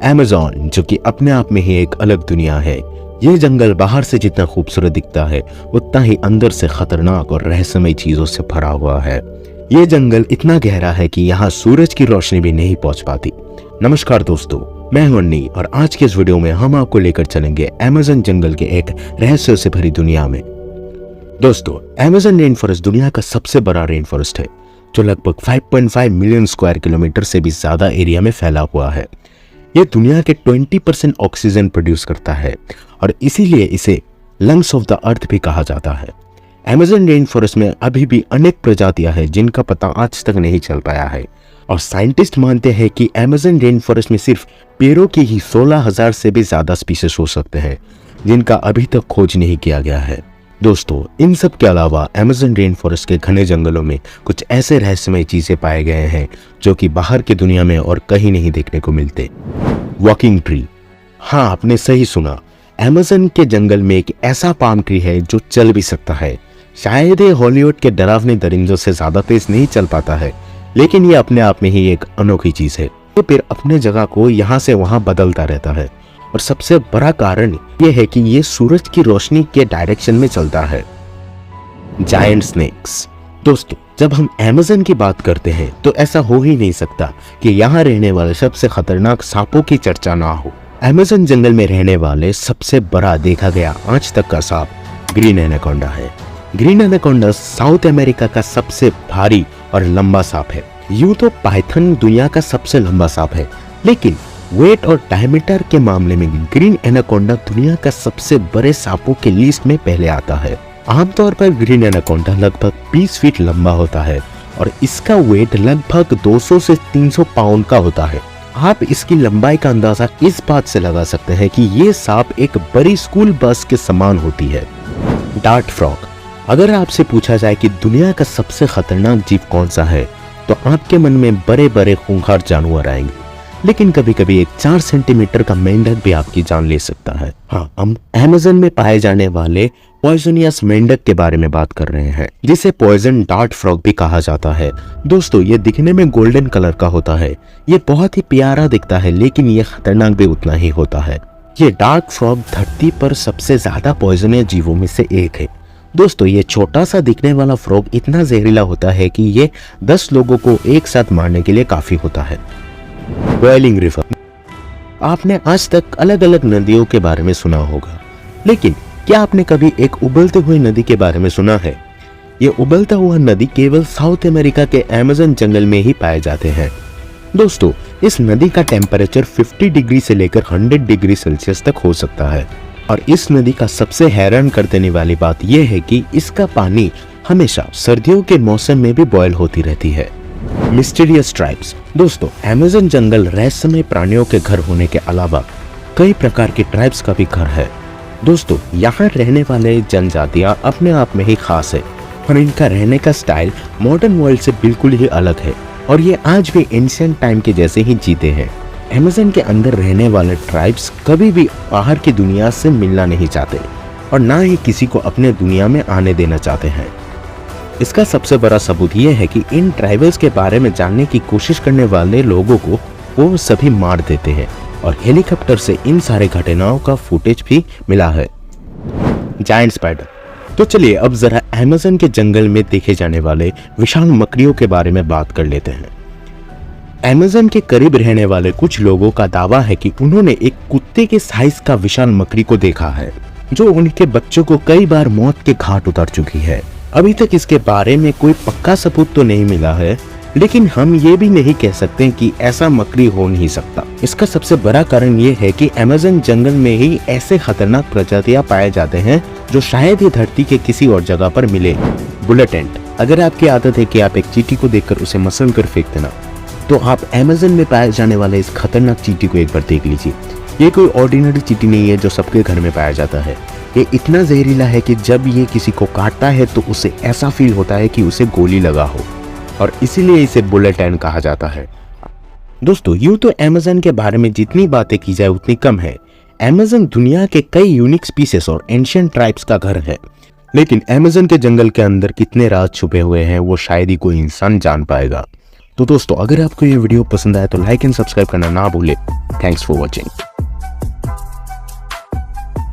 Amazon, जो कि अपने आप में ही एक अलग दुनिया है। ये जंगल बाहर से जितना खूबसूरत दिखता है उतना ही अंदर से खतरनाक और रहस्यमय चीजों से भरा हुआ है। ये जंगल इतना गहरा है कि यहाँ सूरज की रोशनी भी नहीं पहुंच पाती। नमस्कार दोस्तों, मैं हूं अन्नी और आज के इस वीडियो में हम आपको लेकर चलेंगे अमेज़न जंगल के एक रहस्य से भरी दुनिया में। दोस्तों, अमेज़न रेन फॉरेस्ट दुनिया का सबसे बड़ा रेन फॉरेस्ट है जो लगभग 5.5 मिलियन स्क्वायर किलोमीटर से भी ज्यादा एरिया में फैला हुआ है। ये दुनिया के 20% ऑक्सीजन प्रोड्यूस करता है और इसीलिए इसे लंग्स ऑफ द अर्थ भी कहा जाता है। अमेज़न रेन फॉरेस्ट में अभी भी अनेक प्रजातियां हैं जिनका पता आज तक नहीं चल पाया है और साइंटिस्ट मानते हैं कि अमेज़न रेन फॉरेस्ट में सिर्फ पेड़ों की ही 16,000 से भी ज्यादा स्पीशीज हो सकते हैं जिनका अभी तक खोज नहीं किया गया है। दोस्तों, इन सब के अलावा अमेज़न रेन फॉरेस्ट के घने जंगलों में कुछ ऐसे रहस्यमय चीजें पाए गए हैं जो कि बाहर की दुनिया में और कहीं नहीं देखने को मिलते। Walking tree. हाँ, आपने सही सुना। अमेज़न के जंगल में एक ऐसा पाम ट्री है जो चल भी सकता है। शायद ये हॉलीवुड के डरावने दरिंदों से ज्यादा तेज नहीं चल पाता है, लेकिन ये अपने आप में ही एक अनोखी चीज है। ये पेड़ अपने जगह को यहाँ से वहां बदलता रहता है और सबसे बड़ा कारण ये है कि ये सूरज की रोशनी के डायरेक्शन में चलता है। Giant snakes. दोस्तों, जब हम अमेज़न की बात करते हैं तो ऐसा हो ही नहीं सकता कि यहाँ रहने वाले सबसे खतरनाक सांपों की चर्चा ना हो। अमेज़न जंगल में रहने वाले सबसे बड़ा देखा गया आज तक का सांप ग्रीन एनाकोंडा है। ग्रीन एनाकोंडा साउथ अमेरिका का सबसे भारी और लंबा सांप है। यूं तो पाइथन दुनिया का सबसे लंबा सांप है, लेकिन वेट और डायमीटर के मामले में ग्रीन एनाकोंडा दुनिया का सबसे बड़े सांपों के लिस्ट में पहले आता है। आमतौर पर ग्रीन एनाकोंडा लगभग 20 फीट लंबा होता है और इसका वेट लगभग 200 से 300 पाउंड का होता है। आप इसकी लंबाई का अंदाजा इस बात से लगा सकते हैं कि ये सांप एक बड़ी स्कूल बस के समान होती है। Dart frog. अगर आपसे पूछा जाए कि दुनिया का सबसे खतरनाक जीव कौन सा है तो आपके मन में बड़े बड़े खूंखार जानवर आएंगे, लेकिन कभी कभी एक 4 सेंटीमीटर का मेंढक भी आपकी जान ले सकता है। हाँ, हम अमेज़न में पाए जाने वाले पॉइजनियस मेंढक के बारे में बात कर रहे हैं, जिसे पॉइजन डार्ट फ्रॉग भी कहा जाता है। दोस्तों, ये दिखने में गोल्डन कलर का होता है। ये बहुत ही प्यारा दिखता है, लेकिन ये खतरनाक भी उतना ही होता है। ये डार्ट फ्रॉग धरती पर सबसे ज्यादा पॉइजनियस जीवों में से एक है। दोस्तों, ये छोटा सा दिखने वाला फ्रॉग इतना जहरीला होता है कि ये 10 लोगों को एक साथ मारने के लिए काफी होता है। Boiling river. आपने आज तक अलग अलग नदियों के बारे में सुना होगा, लेकिन क्या आपने कभी एक उबलते हुए नदी के बारे में सुना है? ये उबलता हुआ नदी केवल साउथ अमेरिका के अमेज़न जंगल में ही पाए जाते हैं। दोस्तों, इस नदी का टेम्परेचर 50 डिग्री से लेकर 100 डिग्री सेल्सियस तक हो सकता है और इस नदी का सबसे हैरान कर देने वाली बात यह है कि इसका पानी हमेशा सर्दियों के मौसम में भी बॉयल होती रहती है। Mysterious tribes. दोस्तों, अमेज़न जंगल रहस्यमय प्राणियों के घर होने के अलावा कई प्रकार के ट्राइब्स का भी घर है। दोस्तों, यहाँ रहने वाले जनजातियाँ अपने आप में ही खास है और इनका रहने का स्टाइल मॉडर्न वर्ल्ड से बिल्कुल ही अलग है और ये आज भी एंशिएंट टाइम के जैसे ही जीते हैं। अमेज़न के अंदर रहने वाले ट्राइब्स कभी भी बाहर की दुनिया से मिलना नहीं चाहते और ना ही किसी को अपने दुनिया में आने देना चाहते हैं। इसका सबसे बड़ा सबूत यह है कि इन ट्राइबल्स के बारे में जानने की कोशिश करने वाले लोगों को वो सभी मार देते हैं और हेलीकॉप्टर से इन सारे घटनाओं का फुटेज भी मिला है। Giant spider. तो चलिए अब जरा अमेज़न के जंगल में देखे जाने वाले विशाल मकड़ियों के बारे में बात कर लेते हैं। अमेज़न के करीब रहने वाले कुछ लोगों का दावा है कि उन्होंने एक कुत्ते के साइज का विशाल मकड़ी को देखा है जो उनके बच्चों को कई बार मौत के घाट उतार चुकी है। अभी तक इसके बारे में कोई पक्का सबूत तो नहीं मिला है, लेकिन हम ये भी नहीं कह सकते कि ऐसा मकड़ी हो नहीं सकता। इसका सबसे बड़ा कारण ये है कि अमेज़न जंगल में ही ऐसे खतरनाक प्रजातियां पाए जाते हैं जो शायद ही धरती के किसी और जगह पर मिले। बुलेट एंट। अगर आपकी आदत है कि आप एक चींटी को देखकर उसे मसल कर फेंक देना, तो आप अमेज़न में पाए जाने वाले इस खतरनाक चींटी को एक बार देख लीजिए। ये कोई ऑर्डिनरी चींटी नहीं है जो सबके घर में पाया जाता है। ये इतना जहरीला है कि जब ये किसी को काटता है तो उसे ऐसा फील होता है कि उसे गोली लगा हो और इसीलिए इसे बुलेट एंट कहा जाता है। दोस्तों, यूं तो अमेज़न के बारे में जितनी बातें की जाए उतनी कम है। अमेज़न दुनिया के कई यूनिक स्पीसीज और एंशिएंट ट्राइब्स का घर है, लेकिन अमेज़न के जंगल के अंदर कितने राज छुपे हुए हैं वो शायद ही कोई इंसान जान पाएगा। तो दोस्तों, अगर आपको ये वीडियो पसंद आया तो लाइक एंड सब्सक्राइब करना ना भूले थैंक्स फॉर वॉचिंग।